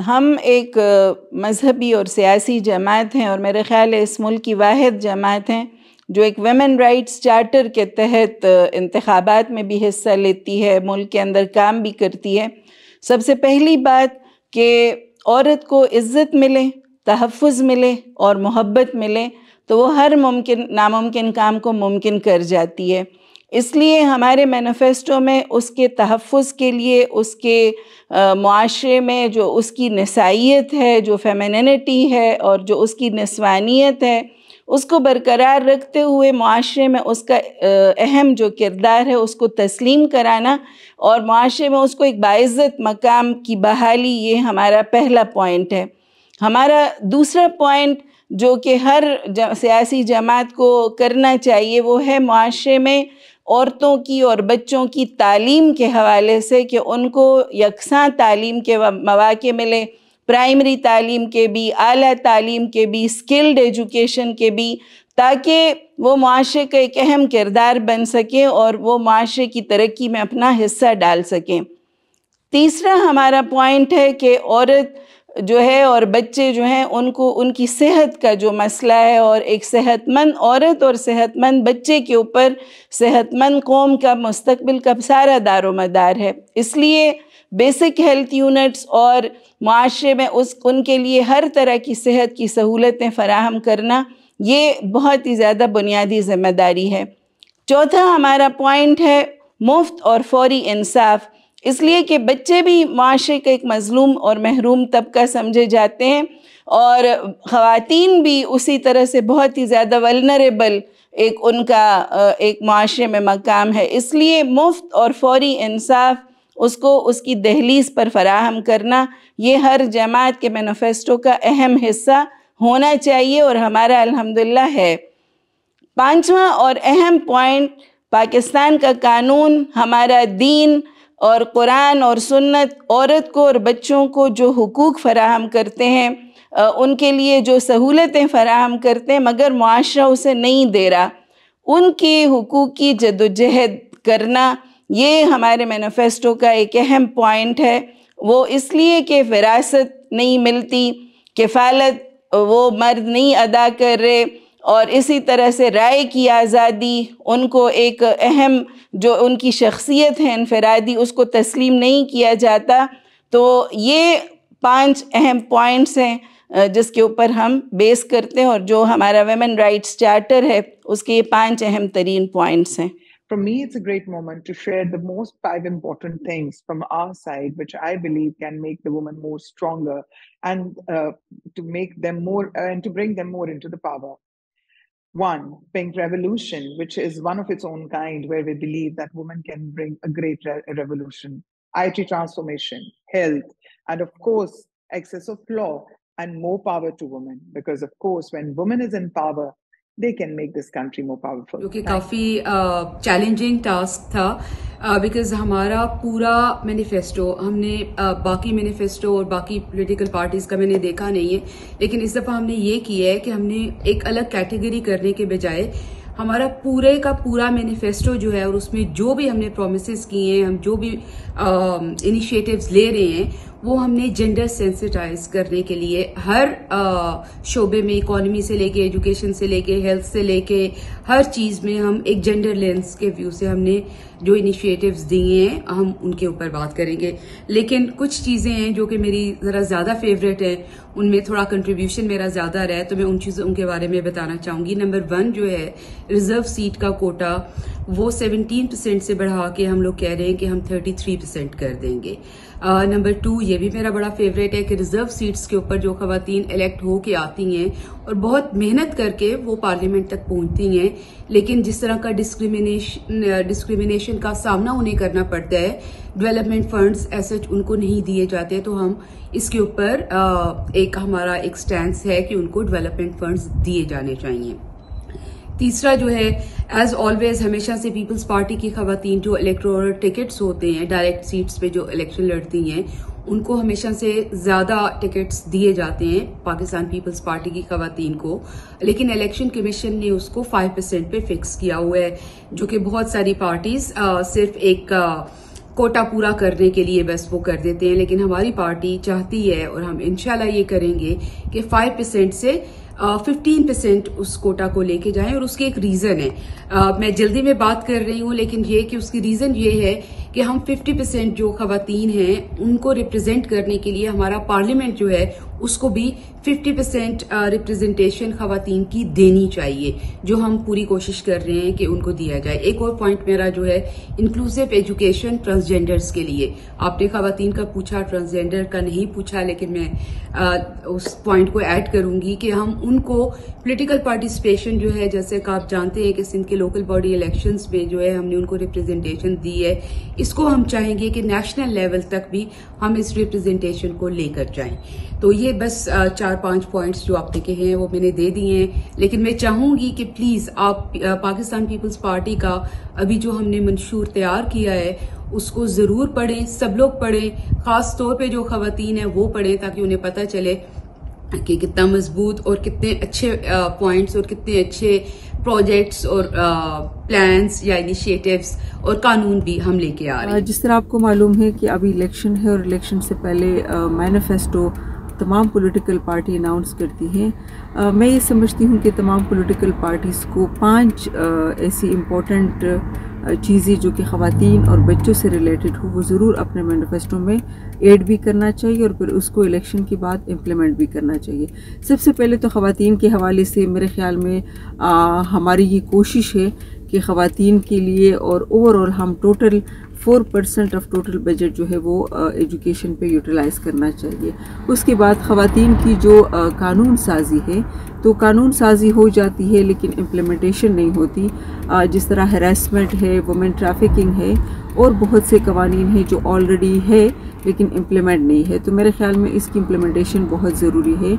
ہم ایک مذہبی اور سیاسی جماعت ہیں، اور میرے خیال ہے اس ملک کی واحد جماعت ہیں جو ایک ویمن رائٹس چارٹر کے تحت انتخابات میں بھی حصہ لیتی ہے، ملک کے اندر کام بھی کرتی ہے۔ سب سے پہلی بات کہ عورت کو عزت ملے، تحفظ ملے اور محبت ملے تو وہ ہر ناممکن کام کو ممکن کر جاتی ہے۔ اس لیے ہمارے مینیفیسٹو میں اس کے تحفظ کے لیے، اس کے معاشرے میں جو اس کی نسائیت ہے، جو فیمینینٹی ہے اور جو اس کی نسوانیت ہے، اس کو برقرار رکھتے ہوئے معاشرے میں اس کا اہم جو کردار ہے اس کو تسلیم کرانا اور معاشرے میں اس کو ایک باعزت مقام کی بحالی، یہ ہمارا پہلا پوائنٹ ہے۔ ہمارا دوسرا پوائنٹ جو کہ ہر سیاسی جماعت کو کرنا چاہیے وہ ہے معاشرے میں عورتوں کی اور بچوں کی تعلیم کے حوالے سے کہ ان کو یکساں تعلیم کے مواقع ملے، پرائمری تعلیم کے بھی، اعلیٰ تعلیم کے بھی، اسکلڈ ایجوکیشن کے بھی، تاکہ وہ معاشرے کا ایک اہم کردار بن سکیں اور وہ معاشرے کی ترقی میں اپنا حصہ ڈال سکیں۔ تیسرا ہمارا پوائنٹ ہے کہ عورت جو ہے اور بچے جو ہیں ان کو ان کی صحت کا جو مسئلہ ہے، اور ایک صحت مند عورت اور صحت مند بچے کے اوپر صحت مند قوم کا مستقبل کا سارا دار و مدار ہے۔ اس لیے بیسک ہیلتھ یونٹس اور معاشرے میں ان کے لیے ہر طرح کی صحت کی سہولتیں فراہم کرنا یہ بہت ہی زیادہ بنیادی ذمہ داری ہے۔ چوتھا ہمارا پوائنٹ ہے مفت اور فوری انصاف، اس لیے کہ بچے بھی معاشرے کا ایک مظلوم اور محروم طبقہ سمجھے جاتے ہیں، اور خواتین بھی اسی طرح سے بہت ہی زیادہ ولنریبل ایک ان کا ایک معاشرے میں مقام ہے۔ اس لیے مفت اور فوری انصاف اس کو اس کی دہلیز پر فراہم کرنا یہ ہر جماعت کے مینیفیسٹو کا اہم حصہ ہونا چاہیے، اور ہمارا الحمدللہ ہے۔ پانچواں اور اہم پوائنٹ، پاکستان کا قانون، ہمارا دین اور قرآن اور سنت عورت کو اور بچوں کو جو حقوق فراہم کرتے ہیں، ان کے لیے جو سہولتیں فراہم کرتے ہیں مگر معاشرہ اسے نہیں دے رہا، ان کے حقوق کی جدوجہد کرنا یہ ہمارے مینیفیسٹو کا ایک اہم پوائنٹ ہے۔ وہ اس لیے کہ وراثت نہیں ملتی، کفالت وہ مرد نہیں ادا کر رہے، اور اسی طرح سے رائے کی آزادی، ان کو ایک اہم جو ان کی شخصیت ہے انفرادی اس کو تسلیم نہیں کیا جاتا۔ تو یہ 5 اہم پوائنٹس ہیں جس کے اوپر ہم بیس کرتے ہیں، اور جو ہمارا ویمن رائٹس چارٹر ہے اس کے یہ 5 اہم ترین پوائنٹس ہیں۔ For me, it's a great moment to share the most 5 important things from our side, which I believe can make the woman more stronger and to make them more and to bring them more into the power. 1, Pink Revolution, which is one of its own kind, where we believe that women can bring a great revolution. IT transformation, health, and of course, access of law and more power to women. Because of course, when women is in power, they can make this country more powerful. جو کہ کافی challenging task تھا، because ہمارا پورا manifesto ہم نے باقی manifesto اور باقی پولیٹیکل پارٹیز کا میں نے دیکھا نہیں ہے، لیکن اس دفعہ ہم نے یہ کیا ہے کہ ہم نے ایک الگ کیٹیگری کرنے کے بجائے ہمارا پورے کا پورا مینیفیسٹو جو ہے، اور اس میں جو بھی ہم نے پرومسز کیے ہیں، ہم جو بھی انیشیٹیوز لے رہے ہیں، وہ ہم نے جینڈر سینسٹائز کرنے کے لیے ہر شعبے میں، اکانومی سے لے کے ایجوکیشن سے لے کے ہیلتھ سے لے کے ہر چیز میں ہم ایک جینڈر لینس کے ویو سے ہم نے جو انیشیٹیوز دیے ہیں ہم ان کے اوپر بات کریں گے۔ لیکن کچھ چیزیں ہیں جو کہ میری ذرا زیادہ فیوریٹ ہیں، ان میں تھوڑا کنٹریبیوشن میرا زیادہ رہا ہے، تو میں ان چیزوں کے بارے میں بتانا چاہوں گی۔ نمبر 1 جو ہے ریزرو سیٹ کا کوٹا، وہ 17% سے بڑھا کے ہم لوگ کہہ رہے ہیں کہ ہم 33% کر دیں گے۔ نمبر 2 یہ بھی میرا بڑا فیوریٹ ہے کہ ریزرو سیٹس کے اوپر جو خواتین الیکٹ ہو کے آتی ہیں اور بہت محنت کر کے وہ پارلیمنٹ تک پہنچتی ہیں، لیکن جس طرح کا ڈسکریمنیشن کا سامنا انہیں کرنا پڑتا ہے، ڈیولپمنٹ فنڈز ایسے ان کو نہیں دیے جاتے، تو ہم اس کے اوپر ہمارا ایک سٹینس ہے کہ ان کو ڈیولپمنٹ فنڈز دیے جانے چاہیے۔ تیسرا جو ہے ایز آلویز ہمیشہ سے پیپلز پارٹی کی خواتین جو الیکٹورل ٹکٹس ہوتے ہیں، ڈائریکٹ سیٹس پہ جو الیکشن لڑتی ہیں، ان کو ہمیشہ سے زیادہ ٹکٹس دیے جاتے ہیں پاکستان پیپلز پارٹی کی خواتین کو، لیکن الیکشن کمیشن نے اس کو 5% پہ فکس کیا ہوا ہے، جو کہ بہت ساری پارٹیز صرف ایک کوٹا پورا کرنے کے لیے بس وہ کر دیتے ہیں، لیکن ہماری پارٹی چاہتی ہے اور ہم انشاءاللہ یہ کریں گے کہ 5% سے 15% اس کوٹا کو لے کے جائیں، اور اس کے ایک ریزن ہے. میں جلدی میں بات کر رہی ہوں، لیکن یہ کہ اس کی ریزن یہ ہے کہ ہم 50% جو خواتین ہیں ان کو ریپرزینٹ کرنے کے لیے ہمارا پارلیمنٹ جو ہے اس کو بھی 50% ریپرزنٹیشن خواتین کی دینی چاہیے، جو ہم پوری کوشش کر رہے ہیں کہ ان کو دیا جائے. ایک اور پوائنٹ میرا جو ہے انکلوسیو ایجوکیشن ٹرانسجینڈرز کے لیے. آپ نے خواتین کا پوچھا، ٹرانسجینڈر کا نہیں پوچھا، لیکن میں اس پوائنٹ کو ایڈ کروں گی کہ ہم ان کو پولیٹیکل پارٹیسپیشن جو ہے، جیسے کہ آپ جانتے ہیں کہ سندھ کے لوکل باڈی الیکشنز میں جو ہے ہم نے ان کو ریپرزنٹیشن دی ہے، اس کو ہم چاہیں گے کہ نیشنل لیول تک بھی ہم اس ریپرزنٹیشن کو لے کر جائیں. تو یہ بس 4-5 پوائنٹس جو آپ نے کہے ہیں وہ میں نے دے دیے ہیں، لیکن میں چاہوں گی کہ پلیز آپ پاکستان پیپلز پارٹی کا ابھی جو ہم نے منشور تیار کیا ہے اس کو ضرور پڑھیں، سب لوگ پڑھیں، خاص طور پہ جو خواتین ہیں وہ پڑھیں، تاکہ انہیں پتہ چلے کہ کتنا مضبوط اور کتنے اچھے پوائنٹس اور کتنے اچھے پروجیکٹس اور پلانس یا انیشیٹیوز اور قانون بھی ہم لے کے آ رہے ہیں. جس طرح آپ کو معلوم ہے کہ ابھی الیکشن ہے اور الیکشن سے پہلے مینیفیسٹو تمام پولیٹیکل پارٹی اناؤنس کرتی ہیں. میں یہ سمجھتی ہوں کہ تمام پولیٹیکل پارٹیز کو 5 ایسی امپورٹنٹ چیزیں جو کہ خواتین اور بچوں سے ریلیٹڈ ہو وہ ضرور اپنے مینیفیسٹو میں ایڈ بھی کرنا چاہیے، اور پھر اس کو الیکشن کے بعد امپلیمنٹ بھی کرنا چاہیے. سب سے پہلے تو خواتین کے حوالے سے میرے خیال میں ہماری یہ کوشش ہے کہ خواتین کے لیے اور اوور آل ہم ٹوٹل 4% آف ٹوٹل بجٹ جو ہے وہ ایجوکیشن پہ یوٹیلائز کرنا چاہیے. اس کے بعد خواتین کی جو قانون سازی ہے تو قانون سازی ہو جاتی ہے لیکن امپلیمنٹیشن نہیں ہوتی. جس طرح ہیراسمنٹ ہے، وومن ٹریفکنگ ہے، اور بہت سے قوانین ہیں جو آلریڈی ہے لیکن امپلیمنٹ نہیں ہے. تو میرے خیال میں اس کی امپلیمنٹیشن بہت ضروری ہے.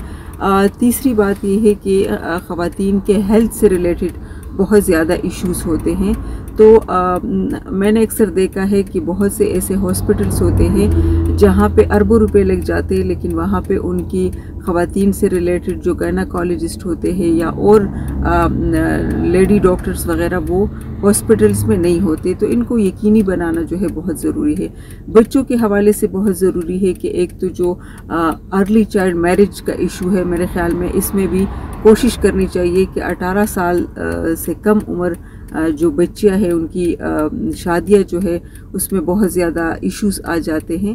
تیسری بات یہ ہے کہ خواتین کے ہیلتھ سے ریلیٹڈ بہت زیادہ ایشوز ہوتے ہیں. تو میں نے اکثر دیکھا ہے کہ بہت سے ایسے ہاسپٹلس ہوتے ہیں جہاں پہ اربوں روپے لگ جاتے ہیں، لیکن وہاں پہ ان کی خواتین سے ریلیٹڈ جو گائناکالوجسٹ ہوتے ہیں یا اور لیڈی ڈاکٹرز وغیرہ وہ ہاسپٹلس میں نہیں ہوتے. تو ان کو یقینی بنانا جو ہے بہت ضروری ہے. بچوں کے حوالے سے بہت ضروری ہے کہ ایک تو جو ارلی چائلڈ میرج کا ایشو ہے، میرے خیال میں اس میں بھی کوشش کرنی چاہیے کہ 18 سال سے کم عمر جو بچیاں ہیں ان کی شادیاں جو ہے اس میں بہت زیادہ ایشوز آ جاتے ہیں.